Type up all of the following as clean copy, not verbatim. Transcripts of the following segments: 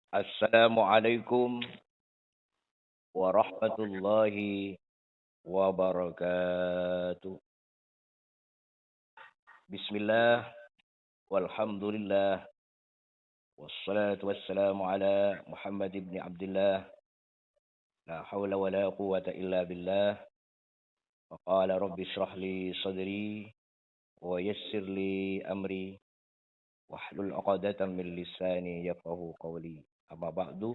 Assalamualaikum warahmatullahi wabarakatuh. Bismillah, walhamdulillah, wassalatu wassalamu ala Muhammad ibn Abdullah, la hawla wa la quwata illa billah. Wa qala rabbi shrah li sadri, wa yassir li amri, wahlul uqadatan min lisani yafqahu qawli. Amma ba'du,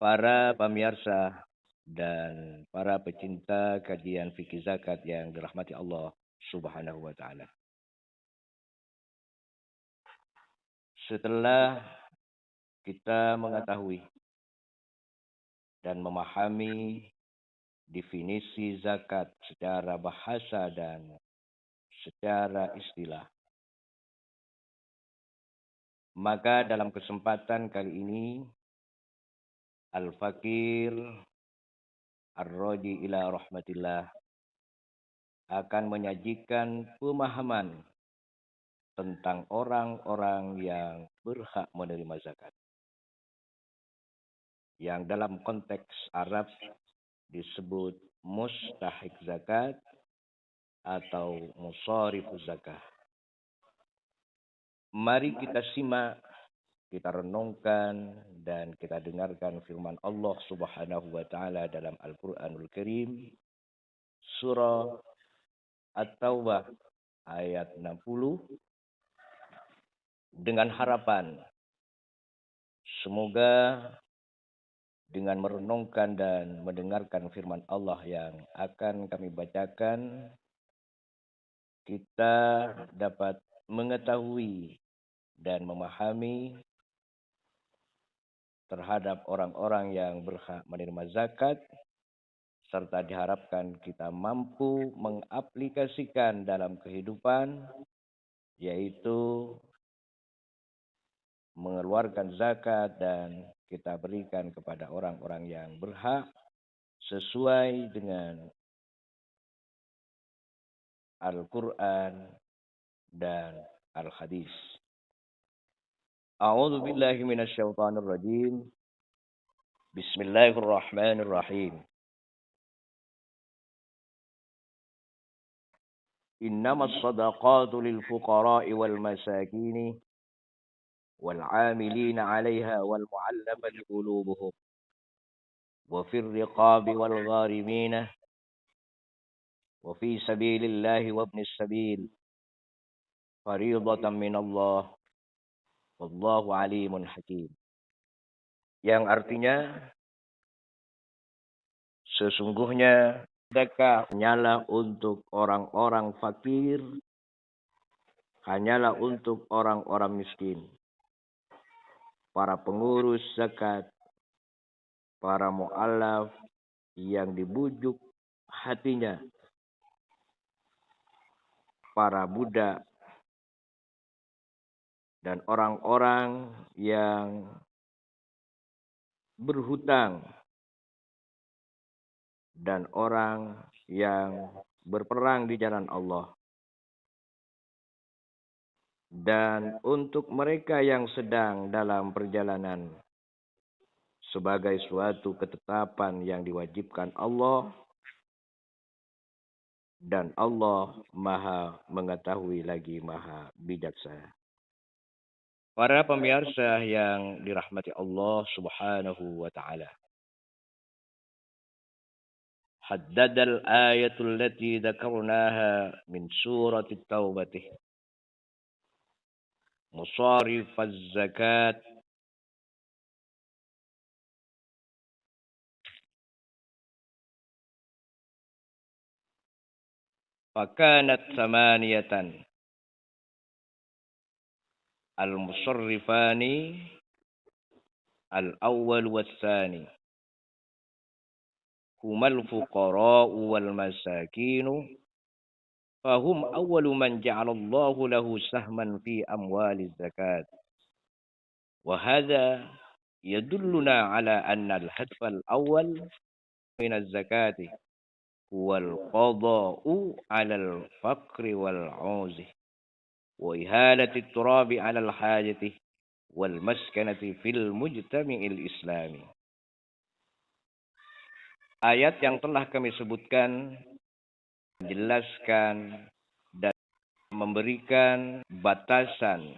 para pemirsa dan para pecinta kajian fikih zakat yang dirahmati Allah Subhanahu wa taala. Setelah kita mengetahui dan memahami definisi zakat secara bahasa dan secara istilah, maka dalam kesempatan kali ini Al-Fakir Ar-Raji ila rahmatillah akan menyajikan pemahaman tentang orang-orang yang berhak menerima zakat. Yang dalam konteks Arab disebut mustahik zakat atau musarifuz zakah. Mari kita simak, kita renungkan, dan kita dengarkan firman Allah Subhanahu wa taala dalam Al-Qur'anul Karim surah At-Taubah ayat 60 dengan harapan semoga dengan merenungkan dan mendengarkan firman Allah yang akan kami bacakan, kita dapat mengetahui dan memahami terhadap orang-orang yang berhak menerima zakat, serta diharapkan kita mampu mengaplikasikan dalam kehidupan, yaitu mengeluarkan zakat dan kita berikan kepada orang-orang yang berhak sesuai dengan Al-Quran dan Al-Hadis. A'udzu billahi minasyaitonir rajim. Bismillahirrahmanirrahim. Innamas shadaqatu lil fuqara'i wal masakin wal 'amilina 'alaiha wal mu'allafati qulubuhum wa fir riqabi wal gharimina wa fi sabilillahi wa ibnis sabil fariidatan minallah wallahu alimun hakim. Yang artinya sesungguhnya sedekah hanyalah untuk orang-orang fakir, hanyalah untuk orang-orang miskin, para pengurus zakat, para mu'allaf yang dibujuk hatinya, para budak, dan orang-orang yang berhutang, dan orang yang berperang di jalan Allah. Dan untuk mereka yang sedang dalam perjalanan sebagai suatu ketetapan yang diwajibkan Allah, dan Allah Maha mengetahui lagi Maha bijaksana. Para pemirsa yang dirahmati Allah Subhanahu wa taala. حدد الآية التي ذكرناها من سورة التوبة مصارف الزكاة فكانت ثمانية المصرفان الأول والثاني هما الفقراء والمساكين فهم أول من جعل الله له سهما في أموال الزكاة وهذا يدلنا على أن الهدف الأول من الزكاة هو القضاء على الفقر والعوز وإهالة التراب على الحاجة wal maskanati fil mujtami'il islami. Ayat yang telah kami sebutkan menjelaskan dan memberikan batasan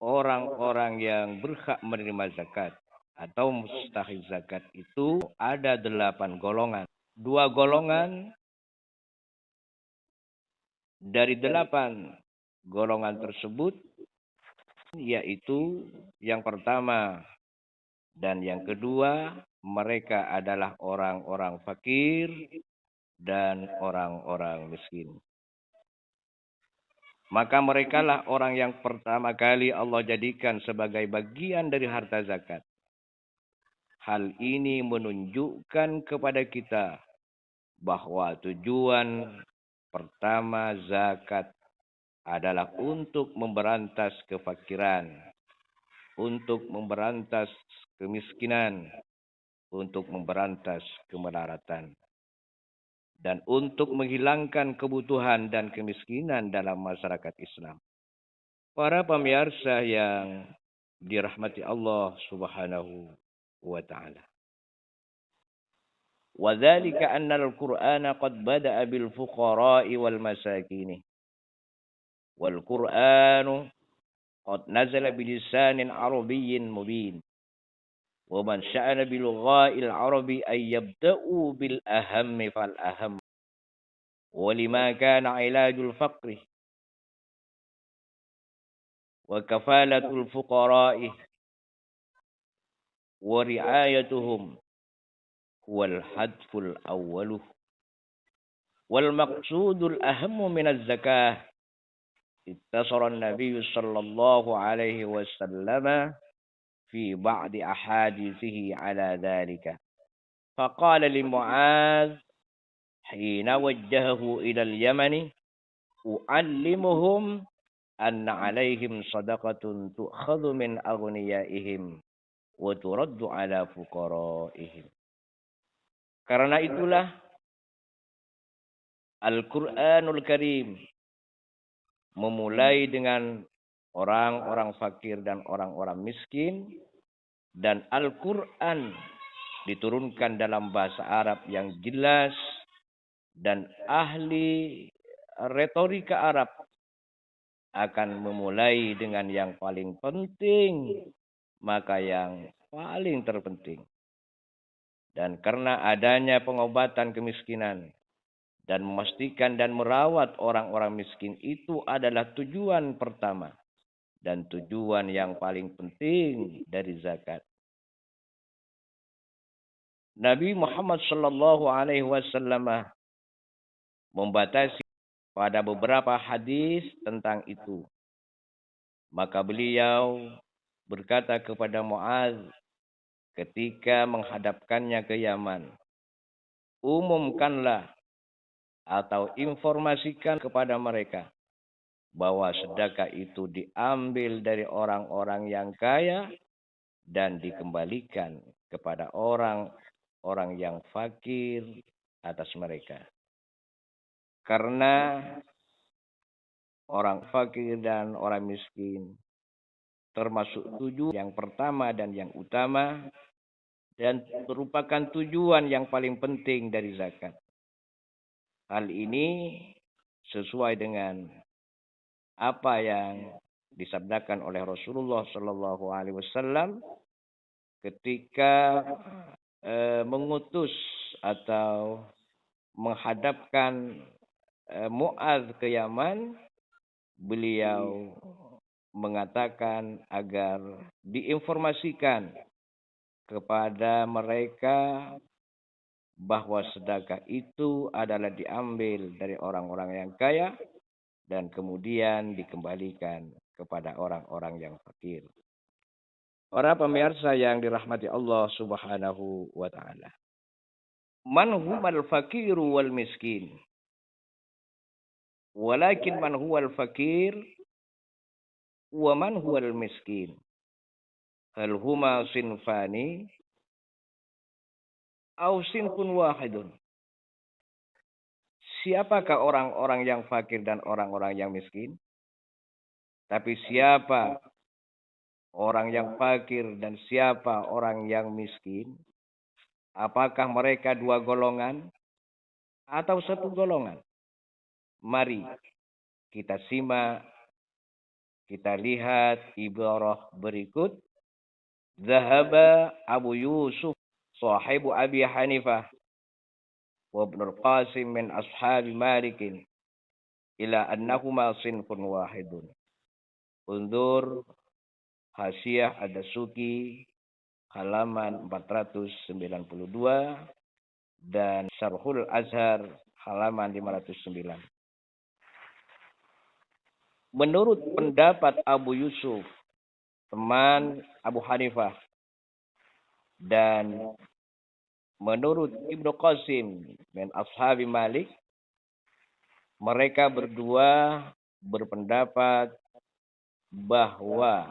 orang-orang yang berhak menerima zakat atau mustahil zakat itu ada 8 golongan. 2 golongan dari 8 golongan tersebut, yaitu yang pertama dan yang kedua, mereka adalah orang-orang fakir dan orang-orang miskin. Maka merekalah orang yang pertama kali Allah jadikan sebagai bagian dari harta zakat. Hal ini menunjukkan kepada kita bahwa tujuan pertama zakat adalah untuk memberantas kefakiran, untuk memberantas kemiskinan, untuk memberantas kemelaratan, dan untuk menghilangkan kebutuhan dan kemiskinan dalam masyarakat Islam. Para pemirsa yang dirahmati Allah Subhanahu wa taala. وذلك أن القرآن قد بدأ بالفقراء والمساكين والقرآن قد نزل بلسان عربي مبين ومن شأن بلغاء العرب أن يبدأوا بالأهم فالأهم ولما كان علاج الفقر وكفالة الفقراء ورعايتهم هو الهدف الأول والمقصود الأهم من الزكاة. اتصر النبي صلى الله عليه وسلم في بعض أحاديثه على ذلك فقال لمعاذ حين وجهه إلى اليمن أعلمهم أن عليهم صدقة تؤخذ من أغنيائهم وترد على فقرائهم. Karena itulah Al-Quranul Karim memulai dengan orang-orang fakir dan orang-orang miskin, dan Al-Quran diturunkan dalam bahasa Arab yang jelas, dan ahli retorika Arab akan memulai dengan yang paling penting, maka yang paling terpenting. Dan karena adanya pengobatan kemiskinan dan memastikan dan merawat orang-orang miskin itu adalah tujuan pertama dan tujuan yang paling penting dari zakat. Nabi Muhammad sallallahu alaihi wasallam membatasi pada beberapa hadis tentang itu. Maka beliau berkata kepada Muaz ketika menghadapkannya ke Yaman, umumkanlah atau informasikan kepada mereka bahwa sedekah itu diambil dari orang-orang yang kaya dan dikembalikan kepada orang-orang yang fakir atas mereka. Karena orang fakir dan orang miskin termasuk tujuan yang pertama dan yang utama dan merupakan tujuan yang paling penting dari zakat. Hal ini sesuai dengan apa yang disabdakan oleh Rasulullah Sallallahu Alaihi Wasallam ketika mengutus atau menghadapkan Muaz ke Yaman. Beliau mengatakan agar diinformasikan kepada mereka bahwa sedekah itu adalah diambil dari orang-orang yang kaya dan kemudian dikembalikan kepada orang-orang yang fakir. Para pemirsa yang dirahmati Allah Subhanahu wa taala. Man huwal fakiru wal miskin. Walakin man huwal fakir wa man huwal miskin. Hal huma sinfani aw sinfun wahidun. Siapakah orang-orang yang fakir dan orang-orang yang miskin? Tapi siapa orang yang fakir dan siapa orang yang miskin? Apakah mereka dua golongan atau satu golongan? Mari kita simak, kita lihat ibarah berikut. Zahaba Abu Yusuf sahibu Abi Hanifah wa Ibnul Qasim min ashabi Malikin ila annahuma sinfun wahidun. Undur Hasyiah Ad-Dasuki halaman 492 dan Syarhul Azhar halaman 509. Menurut pendapat Abu Yusuf, teman Abu Hanifah, dan menurut Ibnu Qasim dan Ashabi Malik, mereka berdua berpendapat bahwa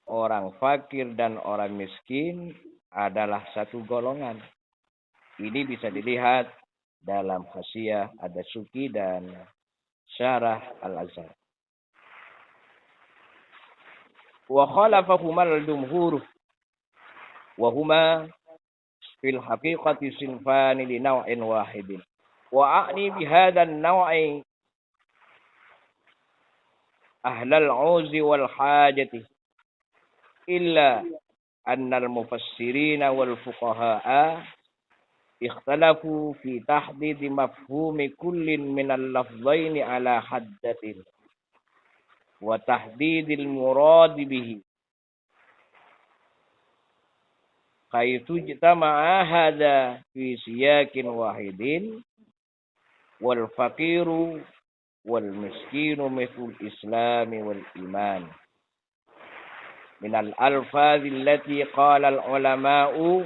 orang fakir dan orang miskin adalah satu golongan. Ini bisa dilihat dalam Hasyiah Ad-Dasuki dan Syarah Al-Azhar. Wa khalafahuma al-jumhur wa huma fil haqiqati sinfani li naw'in wahidin. Wa a'ni bi hadha an-naw'i ahlal 'uzi wal hajati illa anna al-mufassirina wal fuqaha'a ikhtalafu fi tahdid mafhumi kullin minal lafzaini ala haddatin wa tahdidil murad bihi kaitu jitama'a hadha fi siyakin wahidin wal faqiru wal miskinu mithlul islami wal iman minal alfazi allati qala al ulama'u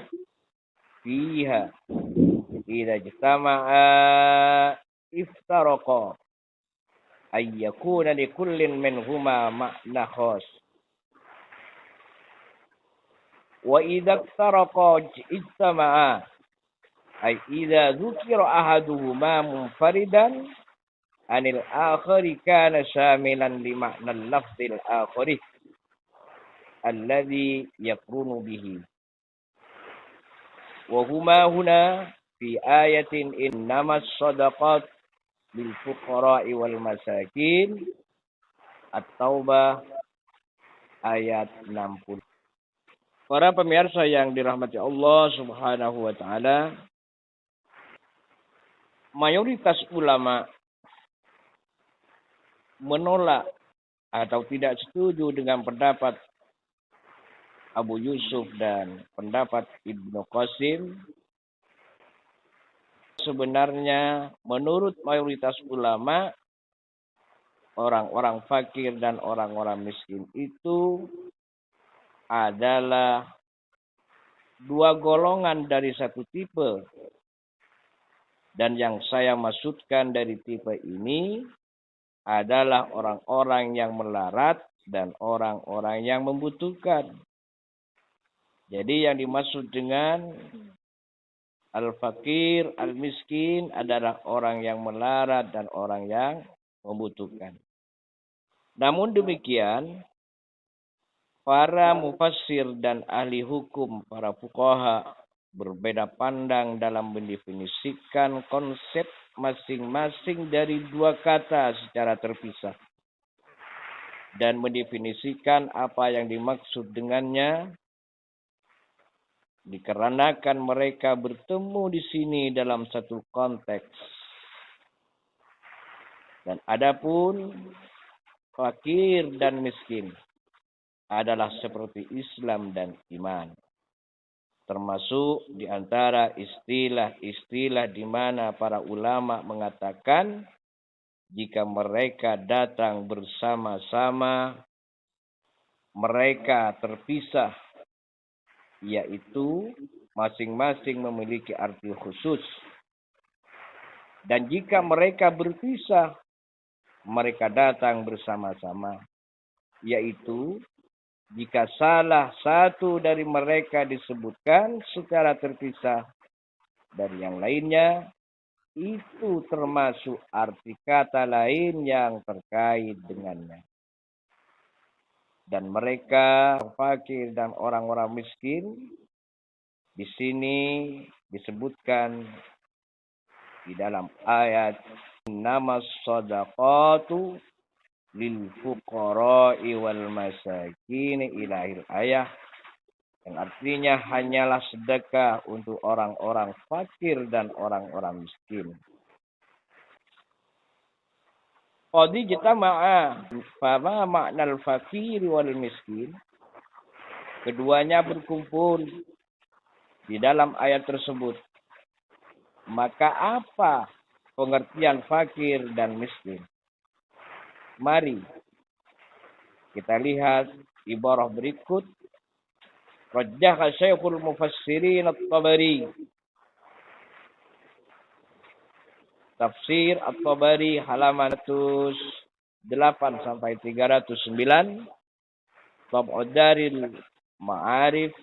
fiha idza jitama'a iftaraqa ay yakuna li kullin minhuma ma'na khas wa idza iftaraqa ijtama'a ay idza dzukira ahaduhuma munfaridan anil akhari kana syamilan li ma'na al-lafzil akhari alladhi yakrunu bihi wa huma huna fi ayatin innamas shadaqat lil fuqara'i wal masakin At-Taubah ayat 60. Para pemirsa yang dirahmati Allah Subhanahu wa taala, mayoritas ulama menolak atau tidak setuju dengan pendapat Abu Yusuf dan pendapat Ibnu Qasim. Sebenarnya menurut mayoritas ulama, orang-orang fakir dan orang-orang miskin itu adalah dua golongan dari satu tipe. Dan yang saya maksudkan dari tipe ini adalah orang-orang yang melarat dan orang-orang yang membutuhkan. Jadi yang dimaksud dengan al-fakir, al-miskin adalah orang yang melarat dan orang yang membutuhkan. Namun demikian, para mufassir dan ahli hukum, para fuqaha berbeda pandang dalam mendefinisikan konsep masing-masing dari dua kata secara terpisah dan mendefinisikan apa yang dimaksud dengannya, dikarenakan mereka bertemu di sini dalam satu konteks. Dan adapun fakir dan miskin adalah seperti Islam dan iman. Termasuk di antara istilah-istilah di mana para ulama mengatakan jika mereka datang bersama-sama, mereka terpisah, yaitu masing-masing memiliki arti khusus. Dan jika mereka berpisah, mereka datang bersama-sama, yaitu jika salah satu dari mereka disebutkan secara terpisah dari yang lainnya, itu termasuk arti kata lain yang terkait dengannya. Dan mereka fakir dan orang-orang miskin di sini disebutkan di dalam ayat innamas shadaqatu lil fuqara'i wal masakin ilahil ayah, yang artinya hanyalah sedekah untuk orang-orang fakir dan orang-orang miskin. Qad ijtama'a fama ma'nal fakir wal miskin. Keduanya berkumpul di dalam ayat tersebut. Maka apa pengertian fakir dan miskin? Mari kita lihat ibarah berikut. Rajjaha Syekhul Mufassirin At-Tabari. Tafsir At-Tabari halaman 108 sampai 309. Tab'ud Daril Ma'arif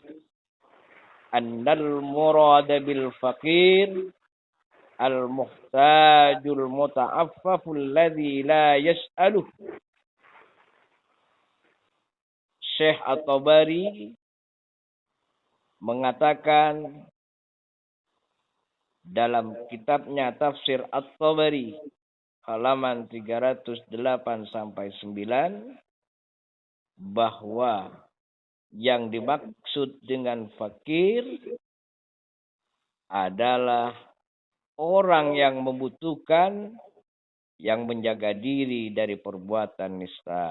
annal murada bil faqir al-muhtajul muta'affaful ladzi la yas'aluh. Syekh At-Tabari mengatakan dalam kitabnya Tafsir At-Tabari halaman 308 sampai 9 bahwa yang dimaksud dengan fakir adalah orang yang membutuhkan, yang menjaga diri dari perbuatan nista.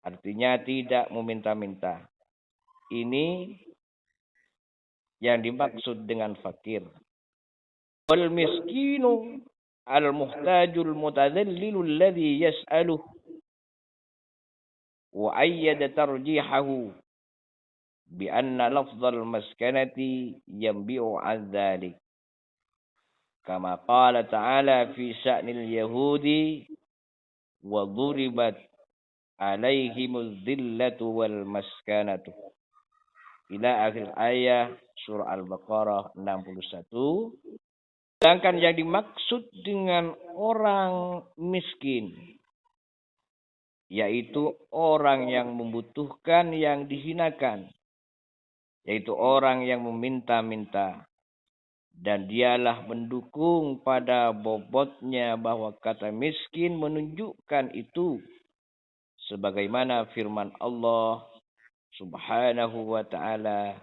Artinya tidak meminta-minta. Ini yang dimaksud dengan fakir. Wal miskinu al-muhtajul mutadallilul ladzi yas'aluh. Wa ayyada tarjihahu bi anna lafzal maskanati yanbi'u 'an dzalik. Kama qala ta'ala fi sya'nil yahudi wa dhuribat 'alaihimuz dhillatu wal maskanatu. Ila akhir ayat surah Al-Baqarah 61. Sedangkan yang dimaksud dengan orang miskin yaitu orang yang membutuhkan, yang dihinakan, yaitu orang yang meminta-minta. Dan dialah mendukung pada bobotnya bahwa kata miskin menunjukkan itu. Sebagaimana firman Allah Subhanahu wa ta'ala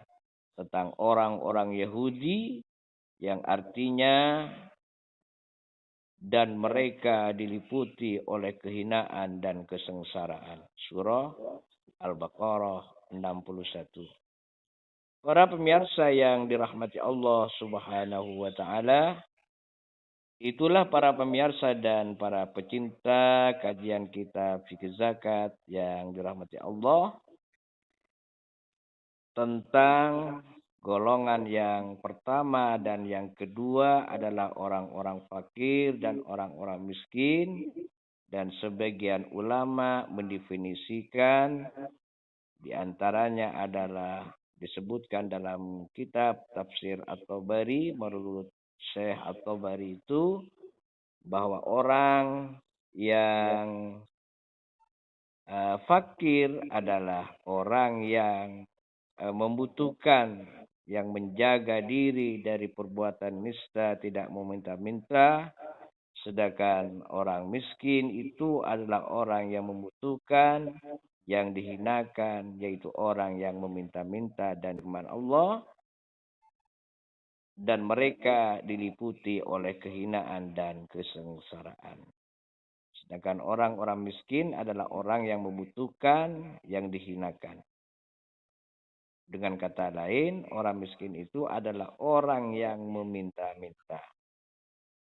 tentang orang-orang Yahudi, yang artinya dan mereka diliputi oleh kehinaan dan kesengsaraan. Surah Al-Baqarah 61. Para pemirsa yang dirahmati Allah Subhanahu wa ta'ala, itulah para pemirsa dan para pecinta kajian kita fikih zakat yang dirahmati Allah, tentang golongan yang pertama dan yang kedua adalah orang-orang fakir dan orang-orang miskin. Dan sebagian ulama mendefinisikan di antaranya adalah disebutkan dalam kitab Tafsir At-Tabari menurut Syekh At-Tabari itu bahwa orang yang fakir adalah orang yang membutuhkan, yang menjaga diri dari perbuatan nista, tidak meminta-minta. Sedangkan orang miskin itu adalah orang yang membutuhkan, yang dihinakan, yaitu orang yang meminta-minta. Dan firman Allah, dan mereka diliputi oleh kehinaan dan kesengsaraan. Sedangkan orang-orang miskin adalah orang yang membutuhkan, yang dihinakan. Dengan kata lain, orang miskin itu adalah orang yang meminta-minta.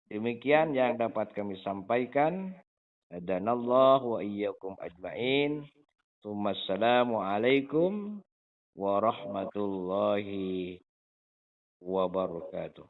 Demikian yang dapat kami sampaikan. Hadanallahu wa iyyakum ajma'in. Assalamualaikum warahmatullahi wabarakatuh.